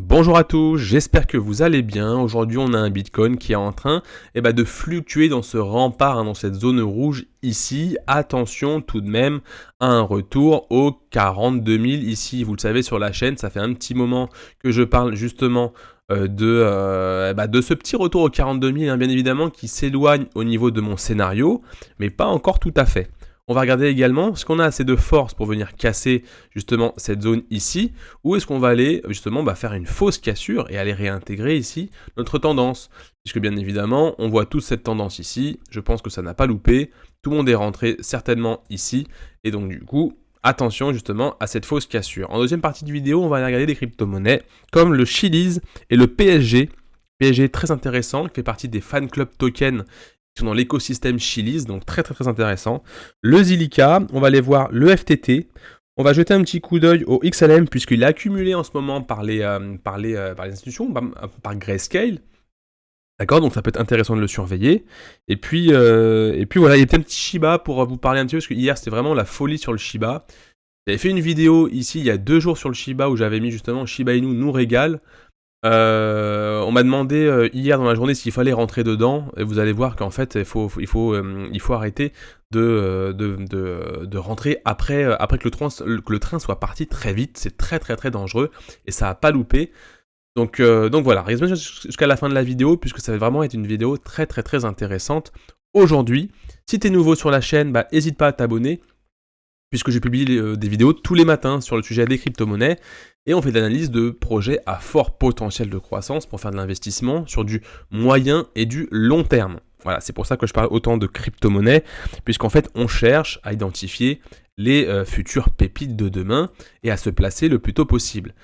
Bonjour à tous, j'espère que vous allez bien. Aujourd'hui, on a un Bitcoin qui est en train de fluctuer dans ce rempart, dans cette zone rouge ici. Attention tout de même à un retour aux 42 000 ici. Vous le savez sur la chaîne, ça fait un petit moment que je parle justement de ce petit retour aux 42 000, bien évidemment, qui s'éloigne au niveau de mon scénario, mais pas encore tout à fait. On va regarder également, est-ce qu'on a assez de force pour venir casser justement cette zone ici, ou est-ce qu'on va aller justement faire une fausse cassure et aller réintégrer ici notre tendance. Puisque bien évidemment, on voit tous cette tendance ici, je pense que ça n'a pas loupé, tout le monde est rentré certainement ici, et donc du coup, attention justement à cette fausse cassure. En deuxième partie de vidéo, on va aller regarder des crypto-monnaies comme le Chiliz et le PSG. PSG très intéressant, qui fait partie des fan club tokens qui sont dans l'écosystème Chiliz, donc très très très intéressant. Le Zilliqa, on va aller voir le FTT. On va jeter un petit coup d'œil au XLM puisqu'il est accumulé en ce moment par les institutions, par Grayscale. D'accord, donc ça peut être intéressant de le surveiller. Et puis voilà, il y a peut-être un petit Shiba pour vous parler un petit peu, parce que hier c'était vraiment la folie sur le Shiba. J'avais fait une vidéo ici il y a 2 jours sur le Shiba où j'avais mis justement Shiba Inu nous régale. On m'a demandé hier dans la journée s'il fallait rentrer dedans, et vous allez voir qu'en fait il faut arrêter de rentrer après que le train soit parti très vite. C'est très très très dangereux et ça a pas loupé. Donc voilà, reste bien jusqu'à la fin de la vidéo puisque ça va vraiment être une vidéo très très très intéressante aujourd'hui. Si tu es nouveau sur la chaîne, n'hésite pas à t'abonner puisque je publie des vidéos tous les matins sur le sujet des crypto-monnaies, et on fait de l'analyse de projets à fort potentiel de croissance pour faire de l'investissement sur du moyen et du long terme. Voilà, c'est pour ça que je parle autant de crypto-monnaies, puisqu'en fait on cherche à identifier les futures pépites de demain et à se placer le plus tôt possible.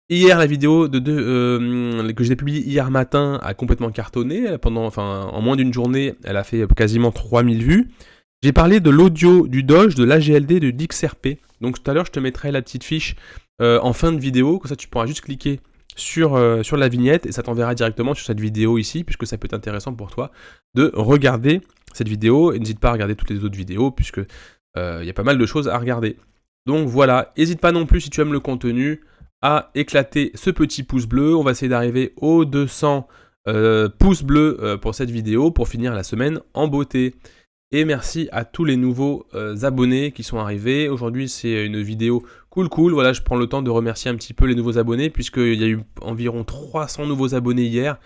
Hier, la vidéo que j'ai publiée hier matin a complètement cartonné. En moins d'une journée, elle a fait quasiment 3000 vues. J'ai parlé de l'audio, du Doge, de l'AGLD, de d'XRP. Donc tout à l'heure, je te mettrai la petite fiche en fin de vidéo. Comme ça, tu pourras juste cliquer sur la vignette et ça t'enverra directement sur cette vidéo ici, puisque ça peut être intéressant pour toi de regarder cette vidéo. Et n'hésite pas à regarder toutes les autres vidéos, puisque y a pas mal de choses à regarder. Donc voilà, n'hésite pas non plus si tu aimes le contenu à éclater ce petit pouce bleu. On va essayer d'arriver aux 200 pouces bleus pour cette vidéo pour finir la semaine en beauté. Et merci à tous les nouveaux abonnés qui sont arrivés. Aujourd'hui, c'est une vidéo cool. Voilà, je prends le temps de remercier un petit peu les nouveaux abonnés puisqu'il y a eu environ 300 nouveaux abonnés hier.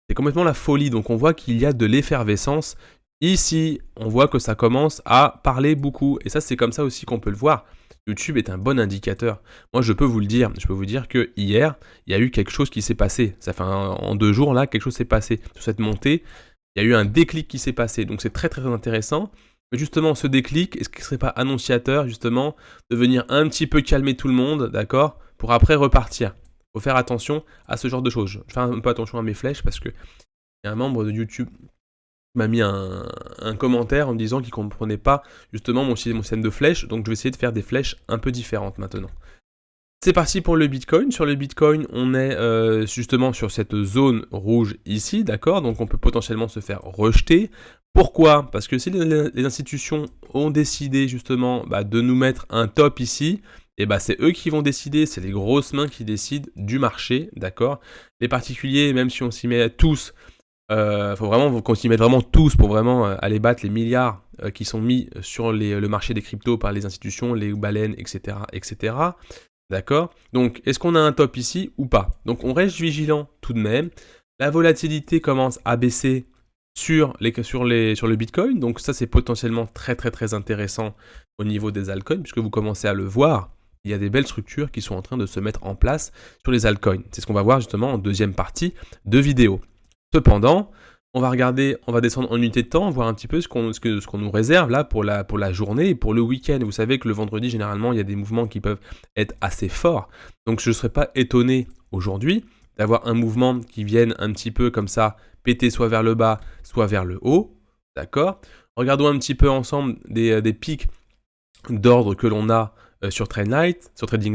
C'est complètement la folie. Donc on voit qu'il y a de l'effervescence. Ici, on voit que ça commence à parler beaucoup. Et ça, c'est comme ça aussi qu'on peut le voir. YouTube est un bon indicateur. Moi, je peux vous le dire. Je peux vous dire que hier, il y a eu quelque chose qui s'est passé. Ça fait en 2 jours, là, quelque chose s'est passé. Sur cette montée, il y a eu un déclic qui s'est passé. Donc, c'est très, très intéressant. Mais justement, ce déclic, est-ce qu'il ne serait pas annonciateur, justement, de venir un petit peu calmer tout le monde, d'accord, pour après repartir. Il faut faire attention à ce genre de choses. Je fais un peu attention à mes flèches parce que il y a un membre de YouTube m'a mis un commentaire en me disant qu'il ne comprenait pas justement mon système de flèches, donc je vais essayer de faire des flèches un peu différentes maintenant. C'est parti pour le Bitcoin. Sur le Bitcoin, on est justement sur cette zone rouge ici, d'accord? Donc on peut potentiellement se faire rejeter. Pourquoi? Parce que si les institutions ont décidé justement de nous mettre un top ici, et c'est eux qui vont décider, c'est les grosses mains qui décident du marché, d'accord? Les particuliers, même si on s'y met tous, faut vraiment qu'on s'y mette vraiment tous pour vraiment aller battre les milliards qui sont mis sur le marché des cryptos par les institutions, les baleines, etc. etc. D'accord? Donc, est-ce qu'on a un top ici ou pas? Donc, on reste vigilant tout de même. La volatilité commence à baisser sur le Bitcoin. Donc, ça, c'est potentiellement très, très, très intéressant au niveau des altcoins, puisque vous commencez à le voir. Il y a des belles structures qui sont en train de se mettre en place sur les altcoins. C'est ce qu'on va voir justement en deuxième partie de vidéo. Cependant, on va descendre en unité de temps, voir un petit peu ce qu'on nous réserve là pour la journée et pour le week-end. Vous savez que le vendredi, généralement, il y a des mouvements qui peuvent être assez forts. Donc je ne serais pas étonné aujourd'hui d'avoir un mouvement qui vienne un petit peu comme ça, péter soit vers le bas, soit vers le haut. D'accord? Regardons un petit peu ensemble des pics d'ordre que l'on a sur Trading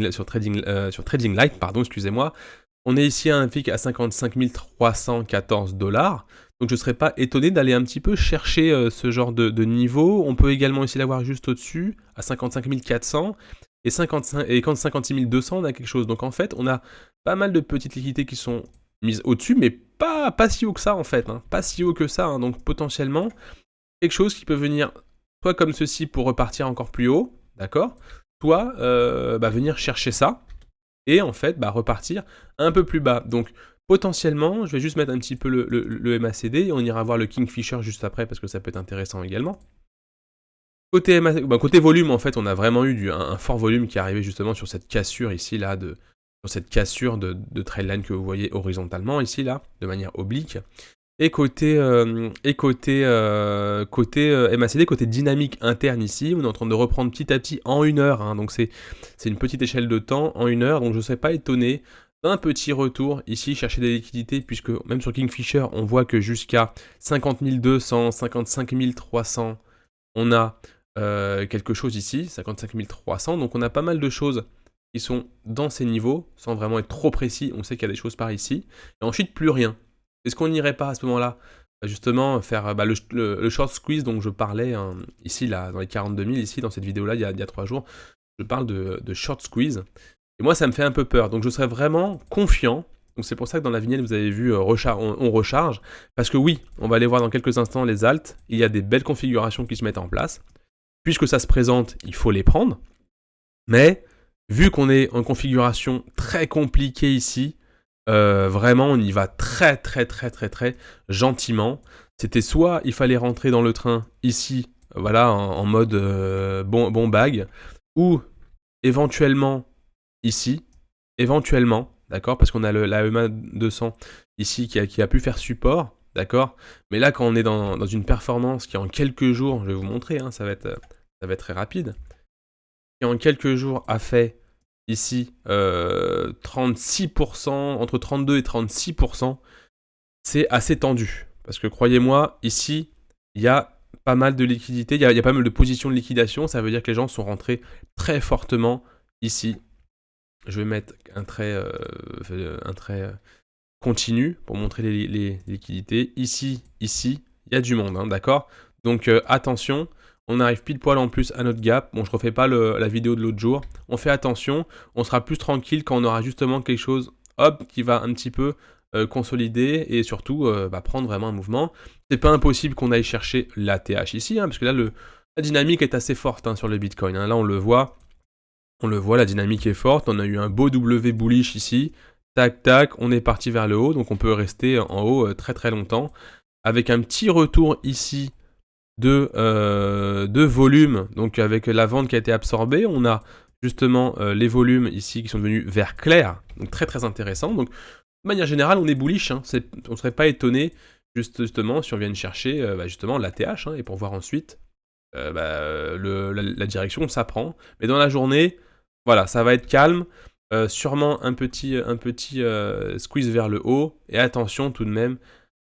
Light, pardon, excusez-moi. On est ici à un pic à 55 314 $. Donc je ne serais pas étonné d'aller un petit peu chercher ce genre de niveau. On peut également essayer d'avoir juste au-dessus, à 55 400. Et quand 56 200, on a quelque chose. Donc en fait, on a pas mal de petites liquidités qui sont mises au-dessus, mais pas si haut que ça en fait, hein, pas si haut que ça, hein, donc potentiellement quelque chose qui peut venir soit comme ceci pour repartir encore plus haut, d'accord, soit venir chercher ça, et en fait repartir un peu plus bas. Donc potentiellement, je vais juste mettre un petit peu le MACD, et on ira voir le Kingfisher juste après, parce que ça peut être intéressant également. Côté, côté volume, en fait, on a vraiment eu un fort volume qui est arrivé justement sur cette cassure ici, là, sur cette cassure de trailline que vous voyez horizontalement ici, là, de manière oblique. Et côté MACD, côté dynamique interne ici, on est en train de reprendre petit à petit en 1 heure, hein, donc c'est une petite échelle de temps en 1 heure, donc je ne serais pas étonné d'un petit retour ici, chercher des liquidités, puisque même sur Kingfisher, on voit que jusqu'à 50 200, 55 300, on a quelque chose ici, 55 300, donc on a pas mal de choses qui sont dans ces niveaux, sans vraiment être trop précis, on sait qu'il y a des choses par ici, et ensuite plus rien. Est-ce qu'on n'irait pas à ce moment-là justement faire le short squeeze dont je parlais ici, là, dans les 42 000, ici, dans cette vidéo-là, il y a 3 jours, je parle de short squeeze, et moi ça me fait un peu peur, donc je serais vraiment confiant. Donc c'est pour ça que dans la vignette vous avez vu on recharge, parce que oui, on va aller voir dans quelques instants les alts, il y a des belles configurations qui se mettent en place, puisque ça se présente, il faut les prendre, mais vu qu'on est en configuration très compliquée ici, vraiment on y va très gentiment. C'était soit il fallait rentrer dans le train ici, voilà, en mode bon bag, ou éventuellement ici, éventuellement, d'accord, parce qu'on a la EMA 200 ici qui a pu faire support, d'accord, mais là quand on est dans une performance qui en quelques jours, je vais vous montrer, hein, ça va être très rapide, qui en quelques jours a fait ici 36%, entre 32 et 36%, c'est assez tendu, parce que croyez-moi, ici, il y a pas mal de liquidités, il y a pas mal de positions de liquidation, ça veut dire que les gens sont rentrés très fortement ici. Je vais mettre un trait continu pour montrer les liquidités. Ici, il y a du monde, hein, d'accord? Donc attention, on arrive pile poil en plus à notre gap. Bon, je refais pas la vidéo de l'autre jour. On fait attention, on sera plus tranquille quand on aura justement quelque chose, hop, qui va un petit peu consolider et surtout prendre vraiment un mouvement. C'est pas impossible qu'on aille chercher l'ATH ici, hein, parce que là, la dynamique est assez forte, hein, sur le Bitcoin, hein. Là, on le voit, la dynamique est forte. On a eu un beau W bullish ici. Tac, tac, on est parti vers le haut. Donc on peut rester en haut très longtemps. Avec un petit retour ici de volume. Donc avec la vente qui a été absorbée, on a justement les volumes ici qui sont devenus vert clair. Donc très intéressant. Donc de manière générale, on est bullish, hein. On ne serait pas étonné justement si on vient chercher justement l'ATH, hein, et pour voir ensuite la direction ça prend. Mais dans la journée, voilà, ça va être calme. Sûrement un petit squeeze vers le haut. Et attention tout de même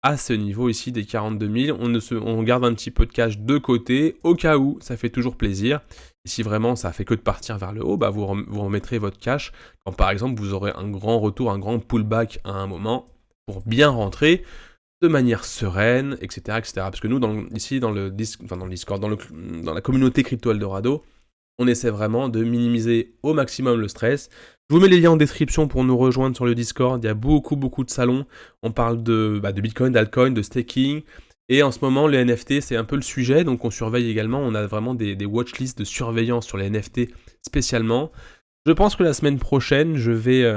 à ce niveau ici des 42 000. On garde un petit peu de cash de côté, au cas où, ça fait toujours plaisir. Et si vraiment ça fait que de partir vers le haut, vous remettrez votre cash quand par exemple vous aurez un grand retour, un grand pullback à un moment, pour bien rentrer de manière sereine, etc. Parce que nous, ici, dans le Discord, dans la communauté Crypto Eldorado, on essaie vraiment de minimiser au maximum le stress. Je vous mets les liens en description pour nous rejoindre sur le Discord. Il y a beaucoup de salons. On parle de Bitcoin, d'altcoin, de staking. Et en ce moment, les NFT, c'est un peu le sujet. Donc on surveille également. On a vraiment des watchlists de surveillance sur les NFT spécialement. Je pense que la semaine prochaine, je vais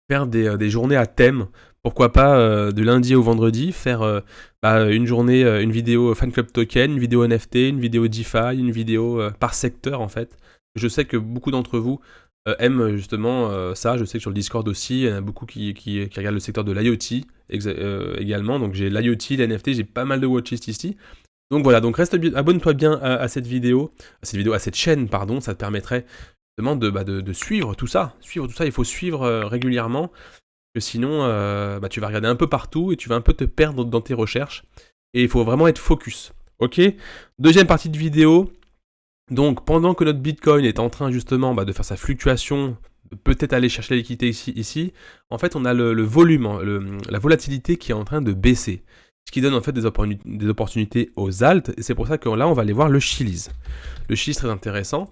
faire des journées à thème. Pourquoi pas de lundi au vendredi, faire une journée, une vidéo Fan Club Token, une vidéo NFT, une vidéo DeFi, une vidéo par secteur en fait. Je sais que beaucoup d'entre vous aiment justement ça. Je sais que sur le Discord aussi, il y en a beaucoup qui regardent le secteur de l'IoT également. Donc j'ai l'IoT, les NFT, j'ai pas mal de watchlists ici. Donc voilà, donc abonne-toi bien à cette vidéo, à cette chaîne, pardon, ça te permettrait justement de suivre tout ça. Il faut suivre régulièrement. Que sinon, tu vas regarder un peu partout et tu vas un peu te perdre dans tes recherches. Et il faut vraiment être focus. Ok ? Deuxième partie de vidéo. Donc, pendant que notre Bitcoin est en train justement de faire sa fluctuation, peut-être aller chercher la liquidité ici, en fait, on a le volume, la volatilité qui est en train de baisser. Ce qui donne en fait des opportunités aux alts. Et c'est pour ça que là, on va aller voir le Chiliz. Le Chiliz, très intéressant.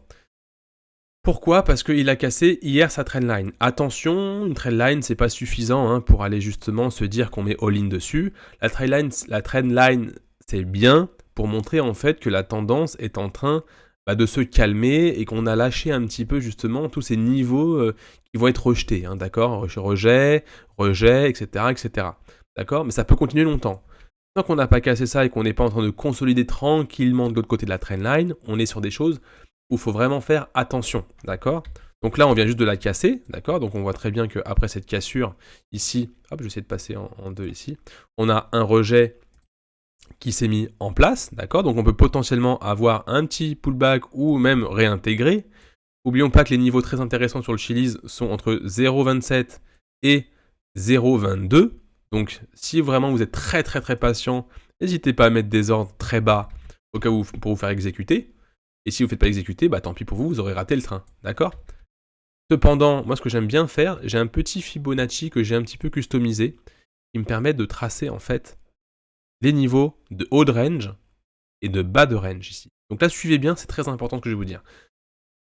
Pourquoi? Parce qu'il a cassé hier sa trendline. Attention, une trendline, c'est pas suffisant hein, pour aller justement se dire qu'on met all-in dessus. La trendline, c'est bien pour montrer en fait que la tendance est en train de se calmer et qu'on a lâché un petit peu justement tous ces niveaux qui vont être rejetés, hein, d'accord? Rejet, etc., etc. D'accord? Mais ça peut continuer longtemps. Tant qu'on n'a pas cassé ça et qu'on n'est pas en train de consolider tranquillement de l'autre côté de la trendline, on est sur des choses où il faut vraiment faire attention, d'accord? Donc là, on vient juste de la casser, d'accord? Donc on voit très bien qu'après cette cassure, ici, hop, je vais essayer de passer en deux ici, on a un rejet qui s'est mis en place, d'accord? Donc on peut potentiellement avoir un petit pullback ou même réintégrer. N'oublions pas que les niveaux très intéressants sur le Chili's sont entre 0,27 et 0,22. Donc si vraiment vous êtes très très très patient, n'hésitez pas à mettre des ordres très bas au cas où pour vous faire exécuter. Et si vous ne faites pas exécuter, bah tant pis pour vous, vous aurez raté le train, d'accord? Cependant, moi ce que j'aime bien faire, j'ai un petit Fibonacci que j'ai un petit peu customisé, qui me permet de tracer en fait les niveaux de haut de range et de bas de range ici. Donc là, suivez bien, c'est très important ce que je vais vous dire.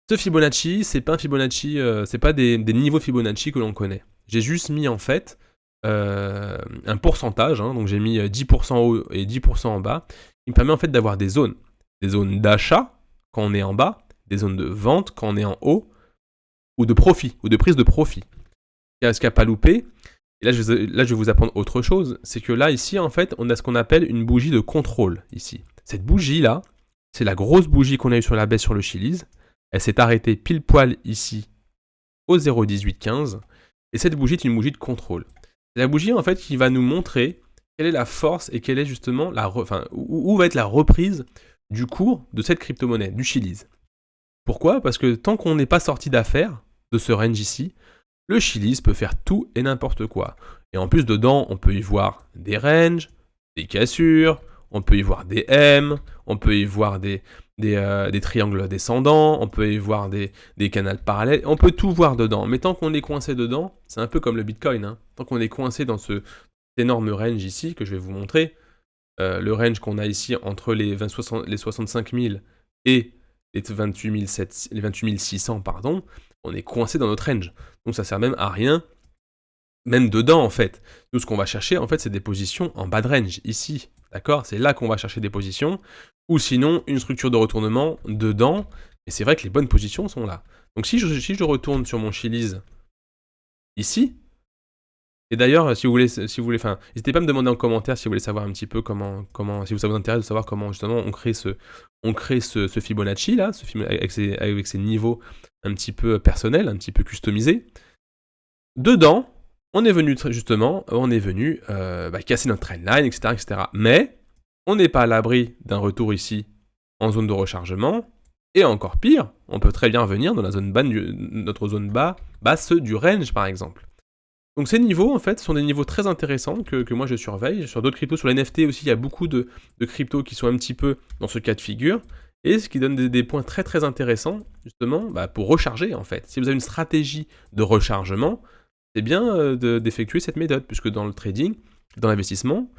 Ce Fibonacci, c'est pas un Fibonacci, c'est pas des niveaux Fibonacci que l'on connaît. J'ai juste mis en fait un pourcentage, hein, donc j'ai mis 10% en haut et 10% en bas, qui me permet en fait d'avoir des zones d'achat quand on est en bas, des zones de vente quand on est en haut, ou de profit, ou de prise de profit. Ce qu'il n'y a pas loupé, et là je vais vous apprendre autre chose, c'est que là, ici, en fait, on a ce qu'on appelle une bougie de contrôle, ici. Cette bougie-là, c'est la grosse bougie qu'on a eue sur la baisse sur le Chili's. Elle s'est arrêtée pile poil ici, au 0,1815, et cette bougie est une bougie de contrôle. C'est la bougie, en fait, qui va nous montrer quelle est la force et quelle est justement où va être la reprise du cours de cette crypto-monnaie, du Chili's. Pourquoi? Parce que tant qu'on n'est pas sorti d'affaires de ce range ici, le Chili's peut faire tout et n'importe quoi. Et en plus, dedans, on peut y voir des ranges, des cassures, on peut y voir des M, on peut y voir des triangles descendants, on peut y voir des canaux parallèles, on peut tout voir dedans. Mais tant qu'on est coincé dedans, c'est un peu comme le Bitcoin, hein. Tant qu'on est coincé dans ce énorme range ici, que je vais vous montrer, le range qu'on a ici entre les 65 000 et les 28 600, pardon, on est coincé dans notre range. Donc ça sert même à rien, même dedans en fait. Nous, ce qu'on va chercher, en fait, c'est des positions en bas de range, ici. D'accord? C'est là qu'on va chercher des positions. Ou sinon, une structure de retournement dedans. Et c'est vrai que les bonnes positions sont là. Donc si je retourne sur mon Chili's ici, et d'ailleurs, si vous voulez, n'hésitez pas à me demander en commentaire si vous voulez savoir un petit peu si ça vous intéresse de savoir comment justement on crée ce Fibonacci là, avec ses niveaux un petit peu personnels, un petit peu customisés. Dedans, on est venu casser notre trendline, etc., etc. Mais on n'est pas à l'abri d'un retour ici en zone de rechargement. Et encore pire, on peut très bien venir dans la zone notre zone basse du range par exemple. Donc ces niveaux, en fait, sont des niveaux très intéressants que moi je surveille. Sur d'autres cryptos, sur les NFT aussi, il y a beaucoup de cryptos qui sont un petit peu dans ce cas de figure. Et ce qui donne des points très très intéressants, justement, pour recharger, en fait. Si vous avez une stratégie de rechargement, c'est bien d'effectuer cette méthode, puisque dans le trading, dans l'investissement,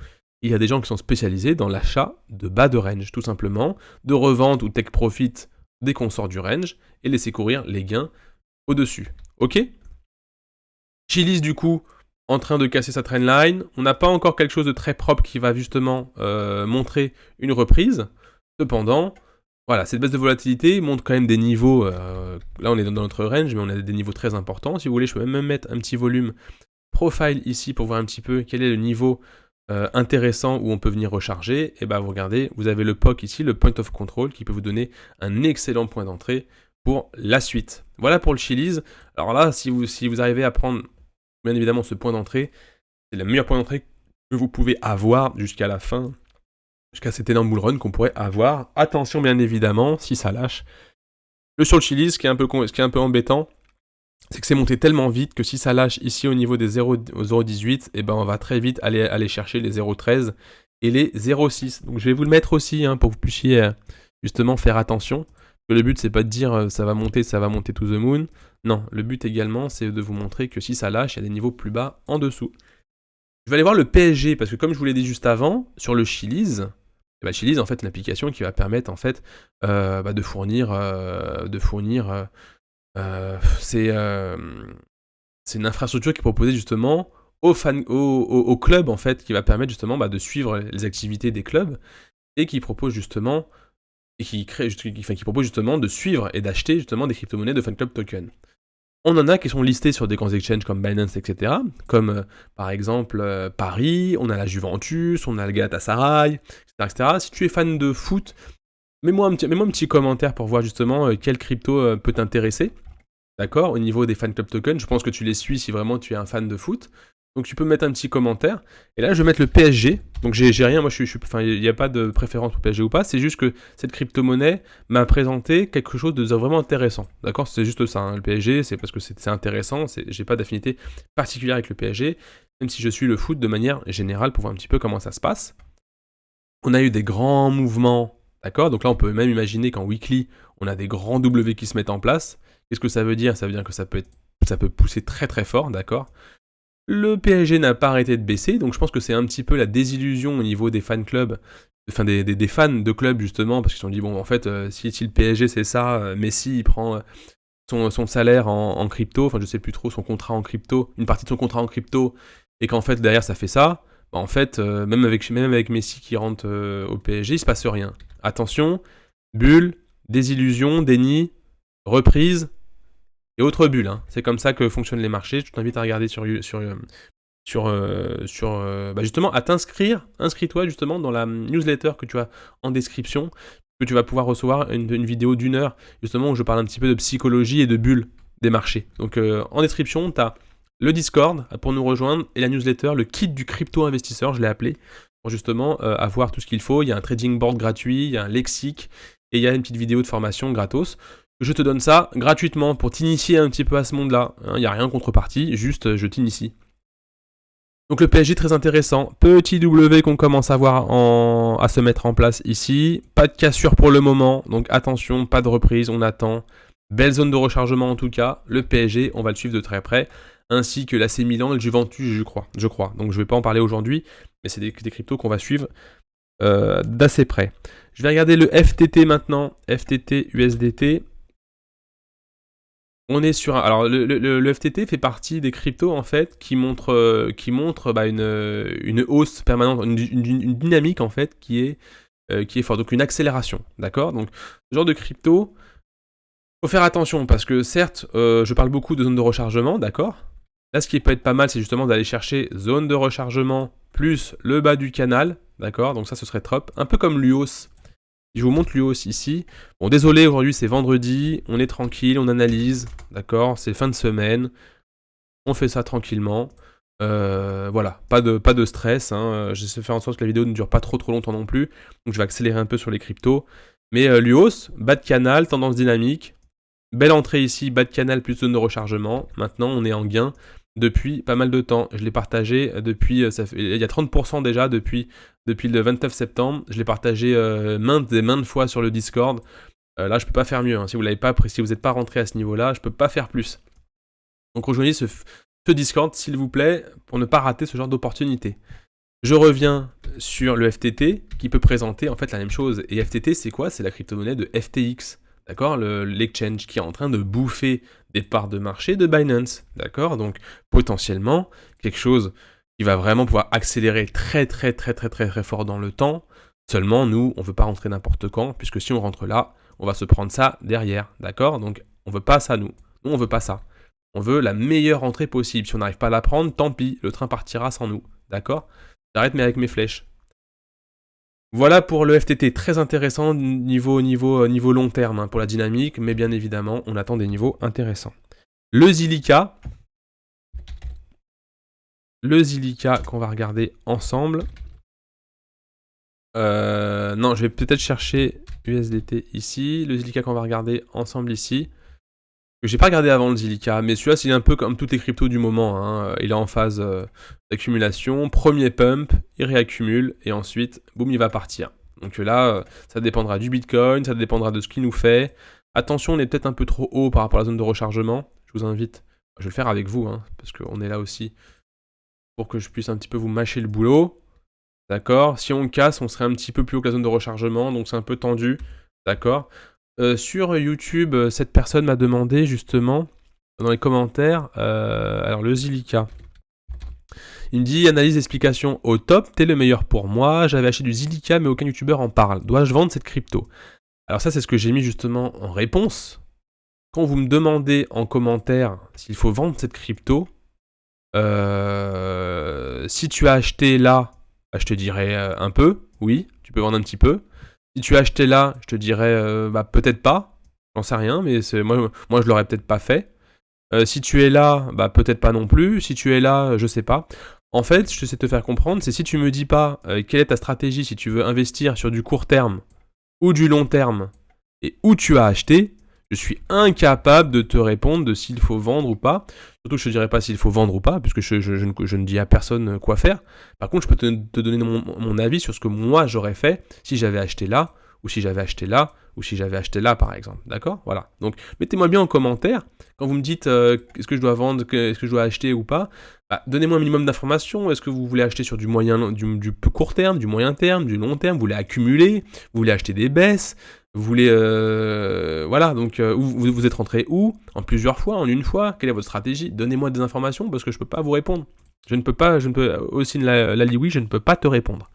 il y a des gens qui sont spécialisés dans l'achat de bas de range, tout simplement, de revente ou take profit dès qu'on sort du range, et laisser courir les gains au-dessus. Ok ? Chili's du coup en train de casser sa trendline. On n'a pas encore quelque chose de très propre qui va justement montrer une reprise. Cependant, voilà, cette baisse de volatilité montre quand même des niveaux. Là, on est dans notre range, mais on a des niveaux très importants. Si vous voulez, je peux même mettre un petit volume profile ici pour voir un petit peu quel est le niveau intéressant où on peut venir recharger. Et vous regardez, vous avez le POC ici, le Point of Control, qui peut vous donner un excellent point d'entrée pour la suite. Voilà pour le Chili's. Alors là, si vous arrivez à prendre bien évidemment ce point d'entrée, c'est le meilleur point d'entrée que vous pouvez avoir jusqu'à la fin, jusqu'à cet énorme bull run qu'on pourrait avoir. Attention bien évidemment, si ça lâche. Sur le Chili's, ce qui est un peu embêtant, c'est que c'est monté tellement vite que si ça lâche ici au niveau des 0,18, on va très vite aller chercher les 0,13 et les 0,6. Donc je vais vous le mettre aussi pour que vous puissiez justement faire attention. Le but, c'est pas de dire ça va monter to the moon. Non, le but également, c'est de vous montrer que si ça lâche, il y a des niveaux plus bas en dessous. Je vais aller voir le PSG, parce que comme je vous l'ai dit juste avant, sur le Chili's, Chili's, en fait, une application qui va permettre, en fait, de fournir C'est une infrastructure qui est proposée justement aux fans, au club en fait, qui va permettre justement de suivre les activités des clubs et qui propose justement et qui propose justement de suivre et d'acheter justement des crypto-monnaies de fan club token. On en a qui sont listés sur des grands exchanges comme Binance, etc. Comme par exemple Paris, on a la Juventus, on a le Galatasaray, etc. Si tu es fan de foot, mets-moi un petit commentaire pour voir justement quel crypto peut t'intéresser. D'accord? Au niveau des fan club tokens, je pense que tu les suis si vraiment tu es un fan de foot. Donc tu peux mettre un petit commentaire. Et là, je vais mettre le PSG. Donc j'ai rien, moi enfin, il n'y a pas de préférence pour PSG ou pas. C'est juste que cette crypto-monnaie m'a présenté quelque chose de vraiment intéressant. D'accord? C'est juste ça. Hein. Le PSG, c'est parce que c'est intéressant. J'ai pas d'affinité particulière avec le PSG. Même si je suis le foot de manière générale pour voir un petit peu comment ça se passe. On a eu des grands mouvements. D'accord? Donc là, on peut même imaginer qu'en weekly, on a des grands W qui se mettent en place. Qu'est-ce que ça veut dire? Ça veut dire que ça peut pousser très très fort, d'accord? Le PSG n'a pas arrêté de baisser, donc je pense que c'est un petit peu la désillusion au niveau des fan clubs, enfin des fans de clubs justement, parce qu'ils se sont dit, bon, en fait, si le PSG c'est ça, Messi il prend son salaire en crypto, enfin je sais plus trop, son contrat en crypto, une partie de son contrat en crypto, et qu'en fait derrière ça fait ça, bah, en fait, même avec Messi qui rentre au PSG, il se passe rien. Attention, bulle, désillusion, déni, reprise, et autre bulle, hein. C'est comme ça que fonctionnent les marchés. Je t'invite à regarder justement à t'inscrire. Inscris-toi justement dans la newsletter que tu as en description, que tu vas pouvoir recevoir une vidéo d'1 heure justement où je parle un petit peu de psychologie et de bulles des marchés. Donc en description, tu as le Discord pour nous rejoindre et la newsletter, le kit du crypto investisseur, je l'ai appelé, pour justement avoir tout ce qu'il faut. Il y a un trading board gratuit, il y a un lexique et il y a une petite vidéo de formation gratos. Je te donne ça gratuitement pour t'initier un petit peu à ce monde-là. Il n'y a rien en contrepartie, juste je t'initie. Donc le PSG très intéressant. Petit W qu'on commence à voir à se mettre en place ici. Pas de cassure pour le moment, donc attention, pas de reprise, on attend. Belle zone de rechargement en tout cas. Le PSG, on va le suivre de très près. Ainsi que l'AC Milan et le Juventus, je crois. Donc je ne vais pas en parler aujourd'hui, mais c'est des cryptos qu'on va suivre d'assez près. Je vais regarder le FTT maintenant. FTT, USDT. On est sur alors le FTT fait partie des cryptos en fait qui montrent une hausse permanente, une dynamique en fait qui est forte, donc une accélération, d'accord? Donc ce genre de crypto, faut faire attention parce que certes, je parle beaucoup de zone de rechargement, d'accord? Là, ce qui peut être pas mal, c'est justement d'aller chercher zone de rechargement plus le bas du canal, d'accord? Donc ça, ce serait top, un peu comme l'UOS. Je vous montre l'UOS ici. Bon, désolé, aujourd'hui c'est vendredi, on est tranquille, on analyse, d'accord, c'est fin de semaine, on fait ça tranquillement. Voilà, pas de stress, hein. J'essaie de faire en sorte que la vidéo ne dure pas trop longtemps non plus, donc je vais accélérer un peu sur les cryptos. Mais l'UOS, bas de canal, tendance dynamique, belle entrée ici, bas de canal plus zone de rechargement. Maintenant, on est en gain depuis pas mal de temps. Je l'ai partagé depuis, il y a 30% déjà depuis le 29 septembre. Je l'ai partagé maintes fois sur le Discord. Là, je peux pas faire mieux. Hein. Si vous n'êtes pas rentré à ce niveau-là, je peux pas faire plus. Donc rejoignez ce Discord, s'il vous plaît, pour ne pas rater ce genre d'opportunité. Je reviens sur le FTT, qui peut présenter en fait la même chose. Et FTT, c'est quoi? C'est la crypto-monnaie de FTX. D'accord, l'exchange qui est en train de bouffer des parts de marché de Binance, d'accord, donc potentiellement quelque chose qui va vraiment pouvoir accélérer très fort dans le temps. Seulement, nous, on veut pas rentrer n'importe quand, puisque si on rentre là, on va se prendre ça derrière, d'accord, donc on veut pas ça nous, on veut pas ça. On veut la meilleure entrée possible. Si on n'arrive pas à la prendre, tant pis, le train partira sans nous, d'accord. J'arrête mais avec mes flèches. Voilà pour le FTT, très intéressant niveau long terme hein, pour la dynamique, mais bien évidemment, on attend des niveaux intéressants. Le Zilliqa qu'on va regarder ensemble. Non, je vais peut-être chercher USDT ici. Le Zilliqa qu'on va regarder ensemble ici. J'ai pas regardé avant le Zilliqa, mais celui-là, c'est un peu comme tous les cryptos du moment. Hein. Il est en phase d'accumulation. Premier pump, il réaccumule, et ensuite, boum, il va partir. Donc là, ça dépendra du Bitcoin, ça dépendra de ce qu'il nous fait. Attention, on est peut-être un peu trop haut par rapport à la zone de rechargement. Je vous invite, je vais le faire avec vous, hein, parce qu'on est là aussi pour que je puisse un petit peu vous mâcher le boulot. D'accord? Si on casse, on serait un petit peu plus haut que la zone de rechargement, donc c'est un peu tendu. D'accord? Sur YouTube, cette personne m'a demandé justement, dans les commentaires, alors le Zilliqa. Il me dit analyse explication au top, t'es le meilleur pour moi, j'avais acheté du Zilliqa mais aucun youtubeur en parle. Dois-je vendre cette crypto? Alors ça c'est ce que j'ai mis justement en réponse. Quand vous me demandez en commentaire s'il faut vendre cette crypto, si tu as acheté là, bah, je te dirais un peu, oui, tu peux vendre un petit peu. Si tu as acheté là, je te dirais bah, peut-être pas, j'en sais rien, mais moi je l'aurais peut-être pas fait. Si tu es là, bah peut-être pas non plus. Si tu es là, je sais pas. En fait, je sais te faire comprendre, c'est si tu me dis pas quelle est ta stratégie, si tu veux investir sur du court terme ou du long terme, et où tu as acheté, je suis incapable de te répondre de s'il faut vendre ou pas. Surtout, je te dirai pas s'il faut vendre ou pas, puisque je ne dis à personne quoi faire. Par contre, je peux te donner mon avis sur ce que moi j'aurais fait si j'avais acheté là, ou si j'avais acheté là, ou si j'avais acheté là, par exemple. D'accord? Voilà. Donc, mettez-moi bien en commentaire, quand vous me dites est-ce que je dois vendre, est-ce que je dois acheter ou pas, bah, donnez-moi un minimum d'informations. Est-ce que vous voulez acheter sur du peu court terme, du moyen terme, du long terme? Vous voulez accumuler? Vous voulez acheter des baisses? Vous voulez... voilà, donc vous êtes rentré où? En plusieurs fois? En une fois? Quelle est votre stratégie? Donnez-moi des informations parce que je ne peux pas vous répondre. Je ne peux aussi la oui, je ne peux pas te répondre.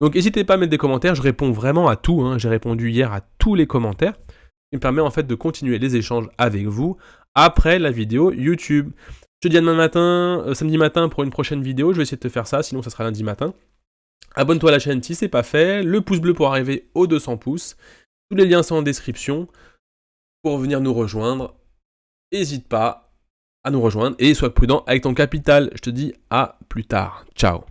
Donc n'hésitez pas à mettre des commentaires, je réponds vraiment à tout, hein. J'ai répondu hier à tous les commentaires. Il me permet en fait de continuer les échanges avec vous après la vidéo YouTube. Je te dis à demain matin, samedi matin pour une prochaine vidéo, je vais essayer de te faire ça, sinon ça sera lundi matin. Abonne-toi à la chaîne si c'est pas fait, le pouce bleu pour arriver aux 200 pouces. Tous les liens sont en description pour venir nous rejoindre. N'hésite pas à nous rejoindre et sois prudent avec ton capital. Je te dis à plus tard. Ciao.